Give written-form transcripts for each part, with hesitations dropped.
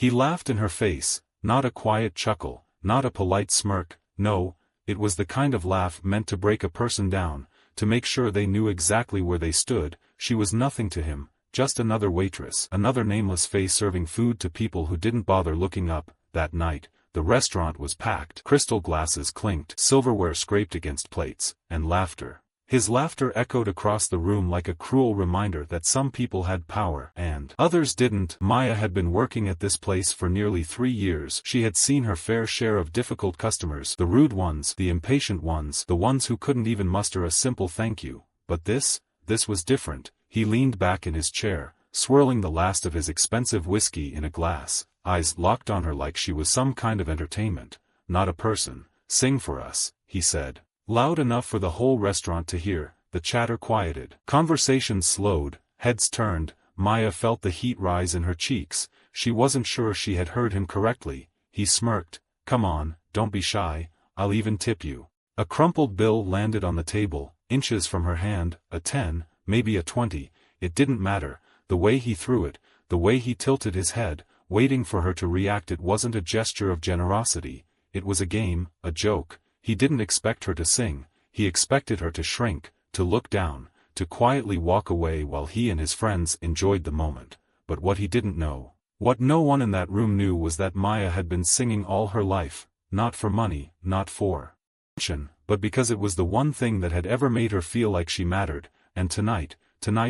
He laughed in her face, not a quiet chuckle, not a polite smirk, no, it was the kind of laugh meant to break a person down, to make sure they knew exactly where they stood. She was nothing to him, just another waitress, another nameless face serving food to people who didn't bother looking up. That night, the restaurant was packed, crystal glasses clinked, silverware scraped against plates, and laughter. His laughter echoed across the room like a cruel reminder that some people had power and others didn't. Maya had been working at this place for nearly 3 years. She had seen her fair share of difficult customers, the rude ones, the impatient ones, the ones who couldn't even muster a simple thank you. But this was different. He leaned back in his chair, swirling the last of his expensive whiskey in a glass, eyes locked on her like she was some kind of entertainment, not a person. "Sing for us," he said. Loud enough for the whole restaurant to hear. The chatter quieted. Conversations slowed, heads turned. Maya felt the heat rise in her cheeks. She wasn't sure she had heard him correctly. He smirked. "Come on, don't be shy, I'll even tip you." A crumpled bill landed on the table, inches from her hand, a 10, maybe a 20, it didn't matter. The way he threw it, the way he tilted his head, waiting for her to react. It wasn't a gesture of generosity, it was a game, a joke. He didn't expect her to sing, he expected her to shrink, to look down, to quietly walk away while he and his friends enjoyed the moment. But what he didn't know, what no one in that room knew, was that Maya had been singing all her life, not for money, not for attention, but because it was the one thing that had ever made her feel like she mattered, and tonight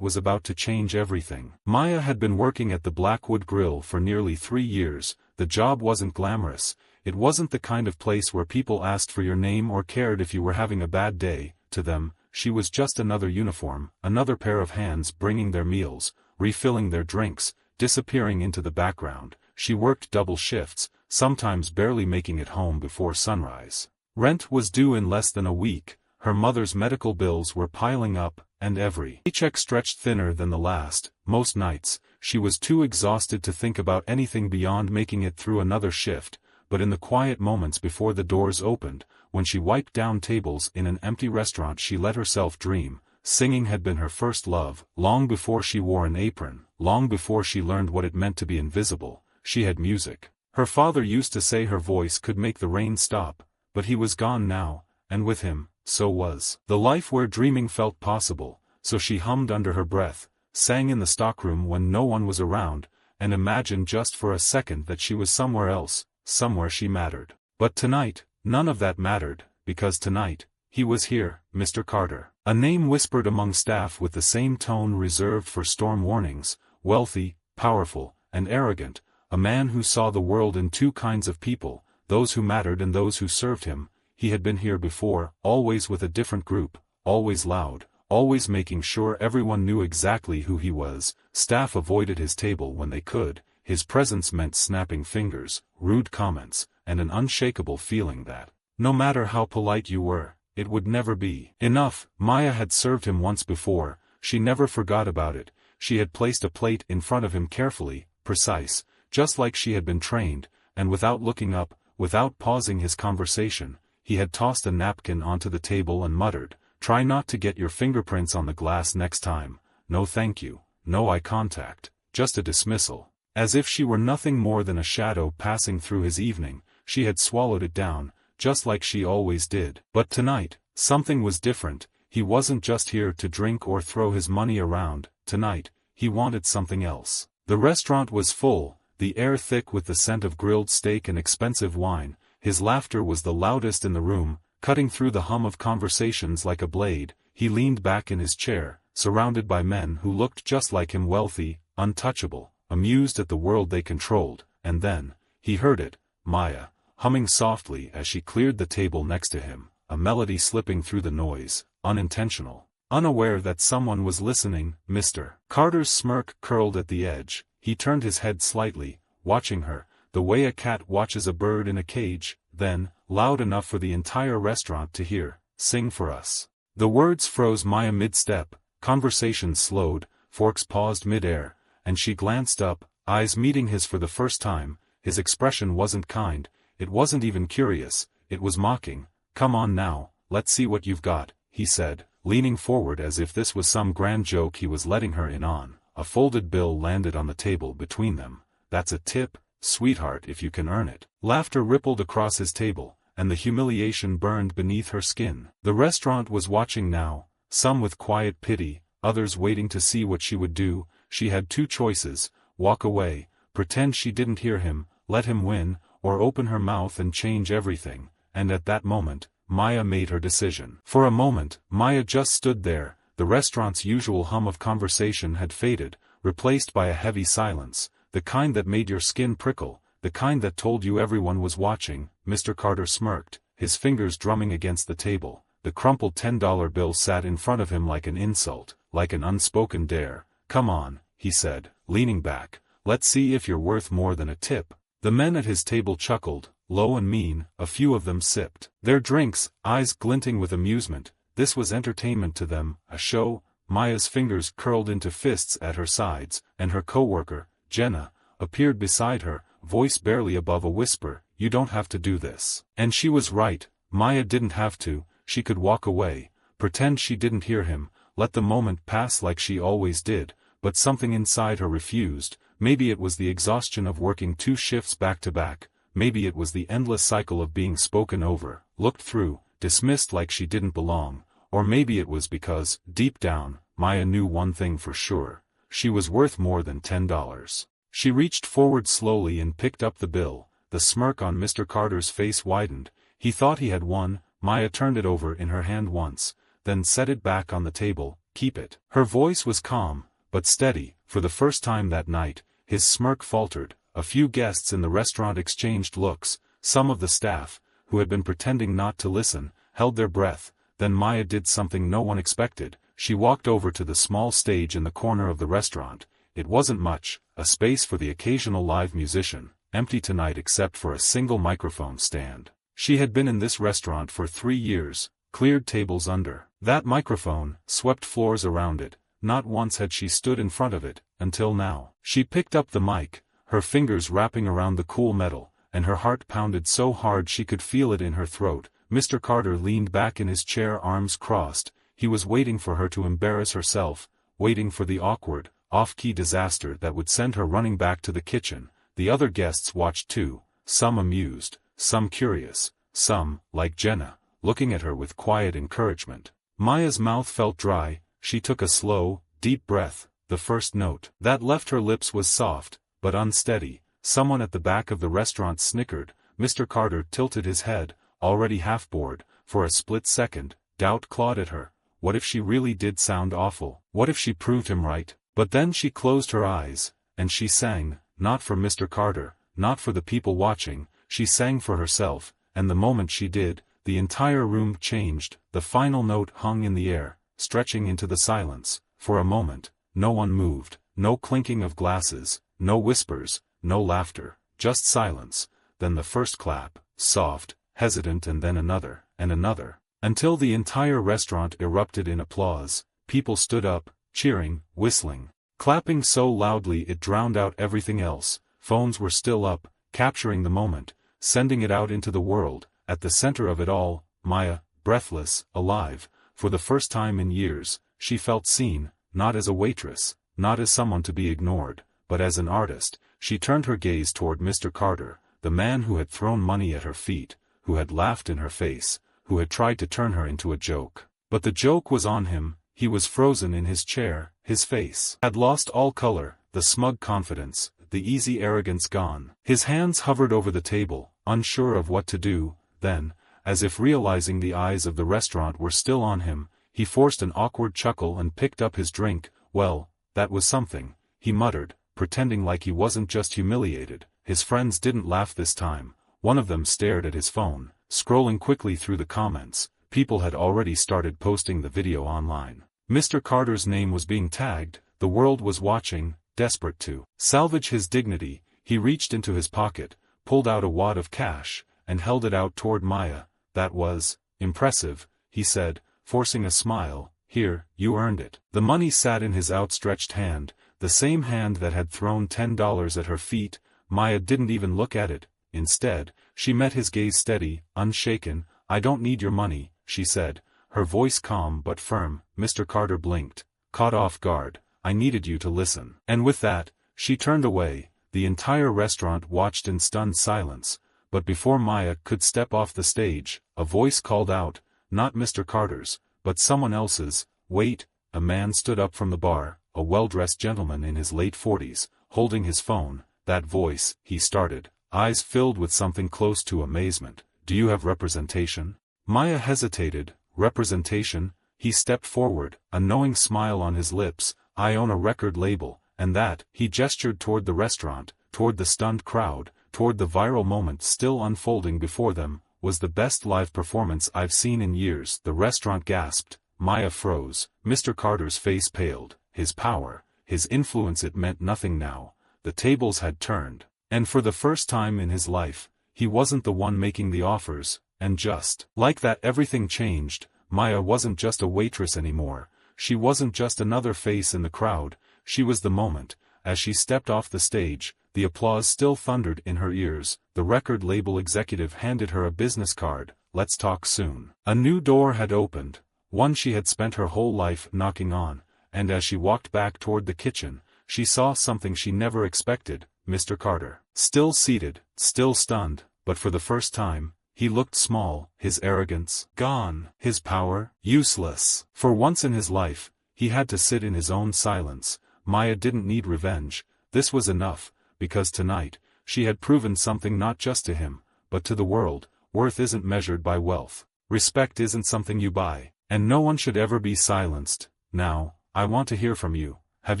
was about to change everything. Maya had been working at the Blackwood Grill for nearly 3 years. The job wasn't glamorous. It wasn't the kind of place where people asked for your name or cared if you were having a bad day. To them, she was just another uniform, another pair of hands bringing their meals, refilling their drinks, disappearing into the background. She worked double shifts, sometimes barely making it home before sunrise. Rent was due in less than a week, her mother's medical bills were piling up, and every paycheck stretched thinner than the last. Most nights, she was too exhausted to think about anything beyond making it through another shift. But in the quiet moments before the doors opened, when she wiped down tables in an empty restaurant, she let herself dream. Singing had been her first love. Long before she wore an apron, long before she learned what it meant to be invisible, she had music. Her father used to say her voice could make the rain stop, but he was gone now, and with him, so was the life where dreaming felt possible. So she hummed under her breath, sang in the stockroom when no one was around, and imagined just for a second that she was somewhere else, somewhere she mattered. But tonight, none of that mattered, because tonight, he was here, Mr. Carter. A name whispered among staff with the same tone reserved for storm warnings, wealthy, powerful, and arrogant, a man who saw the world in 2 kinds of people, those who mattered and those who served him. He had been here before, always with a different group, always loud, always making sure everyone knew exactly who he was. Staff avoided his table when they could. His presence meant snapping fingers, rude comments, and an unshakable feeling that, no matter how polite you were, it would never be enough. Maya had served him once before, she never forgot about it. She had placed a plate in front of him carefully, precise, just like she had been trained, and without looking up, without pausing his conversation, he had tossed a napkin onto the table and muttered, "Try not to get your fingerprints on the glass next time. No thank you, no eye contact, just a dismissal." As if she were nothing more than a shadow passing through his evening, she had swallowed it down, just like she always did. But tonight, something was different. He wasn't just here to drink or throw his money around. Tonight, he wanted something else. The restaurant was full, the air thick with the scent of grilled steak and expensive wine. His laughter was the loudest in the room, cutting through the hum of conversations like a blade. He leaned back in his chair, surrounded by men who looked just like him, wealthy, untouchable, amused at the world they controlled. And then, he heard it, Maya, humming softly as she cleared the table next to him, a melody slipping through the noise, unintentional, unaware that someone was listening. Mr. Carter's smirk curled at the edge. He turned his head slightly, watching her, the way a cat watches a bird in a cage. Then, loud enough for the entire restaurant to hear, "Sing for us." The words froze Maya mid-step, conversation slowed, forks paused mid-air, and she glanced up, eyes meeting his for the first time. His expression wasn't kind, it wasn't even curious, it was mocking. "Come on now, let's see what you've got," he said, leaning forward as if this was some grand joke he was letting her in on. A folded bill landed on the table between them. "That's a tip," sweetheart, if you can earn it. Laughter rippled across his table, and the humiliation burned beneath her skin. The restaurant was watching now, some with quiet pity, others waiting to see what she would do. She had two choices: walk away, pretend she didn't hear him, let him win, or open her mouth and change everything. And at that moment, Maya made her decision. For a moment, Maya just stood there. The restaurant's usual hum of conversation had faded, replaced by a heavy silence, the kind that made your skin prickle, the kind that told you everyone was watching. Mr. Carter smirked, his fingers drumming against the table. The crumpled $10 bill sat in front of him like an insult, like an unspoken dare. "Come on," he said, leaning back, "let's see if you're worth more than a tip." The men at his table chuckled, low and mean. A few of them sipped their drinks, eyes glinting with amusement. This was entertainment to them, a show. Maya's fingers curled into fists at her sides, and her co-worker, Jenna, appeared beside her, voice barely above a whisper, "You don't have to do this." And she was right. Maya didn't have to. She could walk away, pretend she didn't hear him, let the moment pass like she always did, but something inside her refused. Maybe it was the exhaustion of working 2 shifts back to back, maybe it was the endless cycle of being spoken over, looked through, dismissed like she didn't belong, or maybe it was because, deep down, Maya knew one thing for sure: she was worth more than $10. She reached forward slowly and picked up the bill. The smirk on Mr. Carter's face widened. He thought he had won. Maya turned it over in her hand once, then set it back on the table. "Keep it." Her voice was calm, but steady. For the first time that night, his smirk faltered. A few guests in the restaurant exchanged looks. Some of the staff, who had been pretending not to listen, held their breath. Then Maya did something no one expected. She walked over to the small stage in the corner of the restaurant. It wasn't much, a space for the occasional live musician, empty tonight except for a single microphone stand. She had been in this restaurant for 3 years, cleared tables under that microphone, swept floors around it. Not once had she stood in front of it, until now. She picked up the mic, her fingers wrapping around the cool metal, and her heart pounded so hard she could feel it in her throat. Mr. Carter leaned back in his chair, arms crossed. He was waiting for her to embarrass herself, waiting for the awkward, off-key disaster that would send her running back to the kitchen. The other guests watched too, some amused, some curious, some, like Jenna, looking at her with quiet encouragement. Maya's mouth felt dry. She took a slow, deep breath. The first note that left her lips was soft, but unsteady. Someone at the back of the restaurant snickered. Mr. Carter tilted his head, already half bored. For a split second, doubt clawed at her. What if she really did sound awful? What if she proved him right? But then she closed her eyes, and she sang, not for Mr. Carter, not for the people watching, she sang for herself, and the moment she did, the entire room changed. The final note hung in the air, stretching into the silence. For a moment, no one moved, no clinking of glasses, no whispers, no laughter, just silence. Then the first clap, soft, hesitant, and then another, and another, until the entire restaurant erupted in applause. People stood up, cheering, whistling, clapping so loudly it drowned out everything else. Phones were still up, capturing the moment, sending it out into the world. At the center of it all, Maya, breathless, alive. For the first time in years, she felt seen, not as a waitress, not as someone to be ignored, but as an artist. She turned her gaze toward Mr. Carter, the man who had thrown money at her feet, who had laughed in her face, who had tried to turn her into a joke. But the joke was on him. He was frozen in his chair, his face had lost all color, the smug confidence, the easy arrogance gone. His hands hovered over the table, unsure of what to do. Then, as if realizing the eyes of the restaurant were still on him, he forced an awkward chuckle and picked up his drink. "Well, that was something," he muttered, pretending like he wasn't just humiliated. His friends didn't laugh this time. One of them stared at his phone, scrolling quickly through the comments. People had already started posting the video online. Mr. Carter's name was being tagged. The world was watching, desperate to salvage his dignity. He reached into his pocket, pulled out a wad of cash, and held it out toward Maya. "That was impressive," he said, forcing a smile. "Here, you earned it." The money sat in his outstretched hand, the same hand that had thrown $10 at her feet. Maya didn't even look at it. Instead, she met his gaze steady, unshaken. "I don't need your money," she said, her voice calm but firm. Mr. Carter blinked, caught off guard. "I needed you to listen." And with that, she turned away. The entire restaurant watched in stunned silence, but before Maya could step off the stage, a voice called out, not Mr. Carter's, but someone else's. "Wait." A man stood up from the bar, a well-dressed gentleman in his late 40s, holding his phone. "That voice," he started, eyes filled with something close to amazement. "Do you have representation?" Maya hesitated. "Representation?" He stepped forward, a knowing smile on his lips. "I own a record label, and that," he gestured toward the restaurant, toward the stunned crowd, toward the viral moment still unfolding before them, "was the best live performance I've seen in years." The restaurant gasped. Maya froze. Mr. Carter's face paled. His power, his influence, it meant nothing now. The tables had turned. And for the first time in his life, he wasn't the one making the offers, and just like that everything changed. Maya wasn't just a waitress anymore. She wasn't just another face in the crowd. She was the moment. As she stepped off the stage, the applause still thundered in her ears. The record label executive handed her a business card. "Let's talk soon." A new door had opened, one she had spent her whole life knocking on, and as she walked back toward the kitchen, she saw something she never expected. Mr. Carter, still seated, still stunned, but for the first time, he looked small, his arrogance gone, his power useless. For once in his life, he had to sit in his own silence. Maya didn't need revenge. This was enough, because tonight, she had proven something not just to him, but to the world. Worth isn't measured by wealth. Respect isn't something you buy. And no one should ever be silenced. Now, I want to hear from you. Have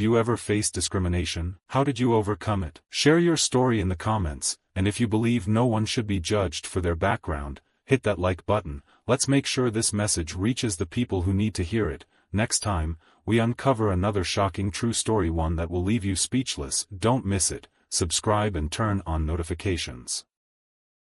you ever faced discrimination? How did you overcome it? Share your story in the comments, and if you believe no one should be judged for their background, hit that like button. Let's make sure this message reaches the people who need to hear it. Next time, we uncover another shocking true story, one that will leave you speechless. Don't miss it. Subscribe and turn on notifications.